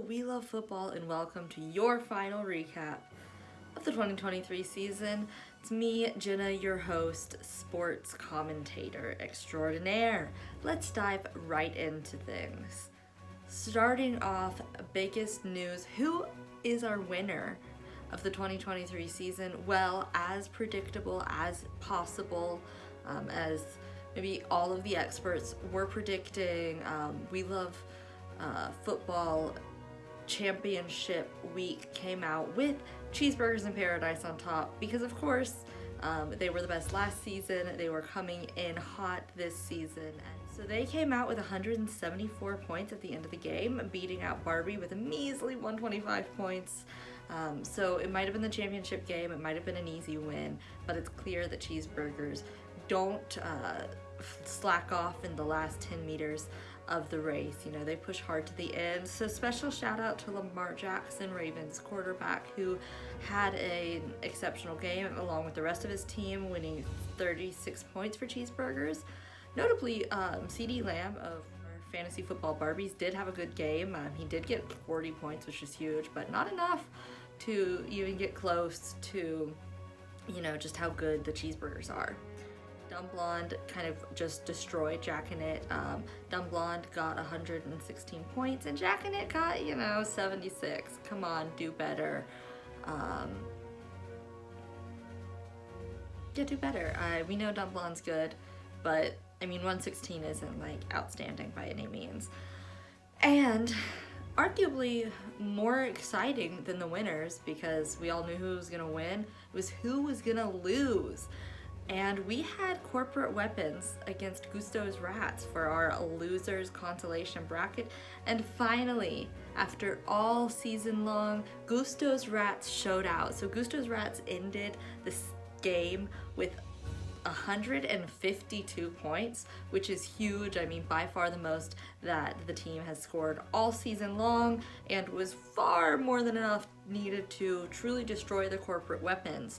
we love football and welcome to your final recap of the 2023 season. It's me, Jenna, your host, sports commentator extraordinaire. Let's dive right into things. Starting off, biggest news, who is our winner of the 2023 season? Well, as predictable as possible, as maybe all of the experts were predicting, we love football championship week came out with Cheeseburgers in Paradise on top because of course they were the best last season. They were coming in hot this season, and so they came out with 174 points at the end of the game, beating out Barbie with a measly 125 points. So it might have been the championship game, it might have been an easy win, but it's clear that Cheeseburgers don't slack off in the last 10 meters of the race. You know, they push hard to the end. So special shout out to Lamar Jackson, Ravens quarterback, who had an exceptional game along with the rest of his team, winning 36 points for Cheeseburgers. Notably, CeeDee Lamb of Fantasy Football Barbies did have a good game. He did get 40 points, which is huge, but not enough to even get close to, you know, just how good the Cheeseburgers are. Dumb Blonde kind of just destroyed Jack and It. Dumb Blonde got 116 points and Jack and It got, 76. Come on, do better. Yeah, do better. We know Dumb Blonde's good, but I mean 116 isn't like outstanding by any means. And arguably more exciting than the winners, because we all knew who was gonna win, was who was gonna lose. And we had Corporate Weapons against Gusto's Rats for our losers consolation bracket. And finally, after all season long, Gusto's Rats showed out. So Gusto's Rats ended this game with 152 points, which is huge. I mean, by far the most that the team has scored all season long, and was far more than enough needed to truly destroy the Corporate Weapons.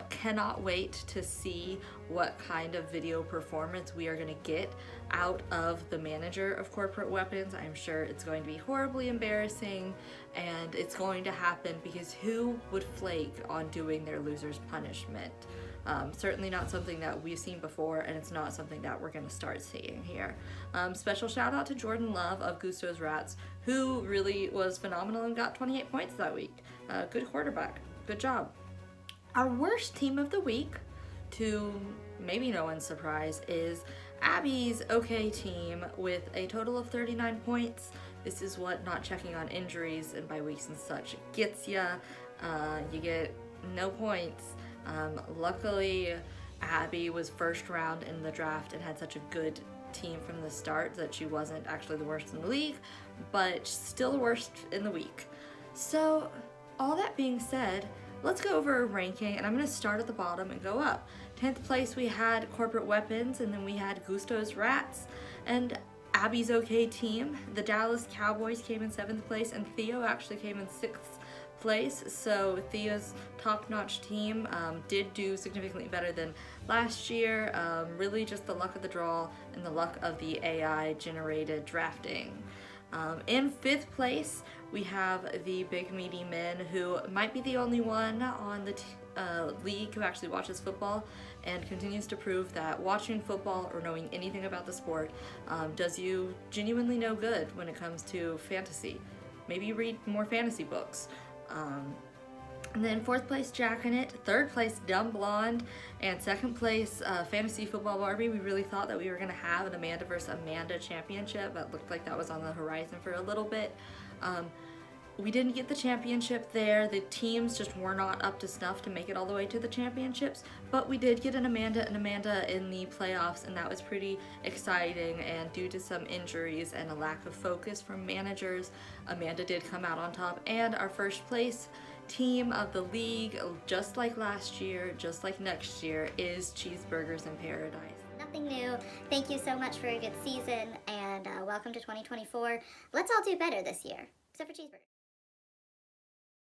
Cannot wait to see what kind of video performance we are going to get out of the manager of Corporate Weapons. I'm sure it's going to be horribly embarrassing, and it's going to happen because who would flake on doing their loser's punishment? Certainly not something that we've seen before, and it's not something that we're going to start seeing here. Special shout out to Jordan Love of Gusto's Rats, who really was phenomenal and got 28 points that week. Good quarterback. Good job. Our worst team of the week, to maybe no one's surprise, is Abby's OK team with a total of 39 points. This is what not checking on injuries and bye weeks and such gets ya. You get no points. Luckily, Abby was first round in the draft and had such a good team from the start that she wasn't actually the worst in the league, but still the worst in the week. So all that being said, let's go over a ranking, and I'm going to start at the bottom and go up. 10th place we had Corporate Weapons, and then we had Gusto's Rats and Abby's OK team. The Dallas Cowboys came in 7th place, and Theo actually came in 6th place. So Theo's top-notch team did do significantly better than last year. Really just the luck of the draw and the luck of the AI generated drafting. In 5th place we have the Big Meaty Men, who might be the only one on the league who actually watches football and continues to prove that watching football or knowing anything about the sport does you genuinely no good when it comes to fantasy. Maybe read more fantasy books. And then 4th place Jack and It, 3rd place Dumb Blonde, and 2nd place Fantasy Football Barbie. We really thought that we were going to have an Amanda versus Amanda championship. It looked like that was on the horizon for a little bit. We didn't get the championship there. The teams just were not up to snuff to make it all the way to the championships, but we did get an Amanda in the playoffs, and that was pretty exciting. And due to some injuries and a lack of focus from managers, Amanda did come out on top, and our first place team of the league, just like last year, just like next year, is Cheeseburgers in Paradise. Nothing new. Thank you so much for a good season, and welcome to 2024. Let's all do better this year, except for Cheeseburgers.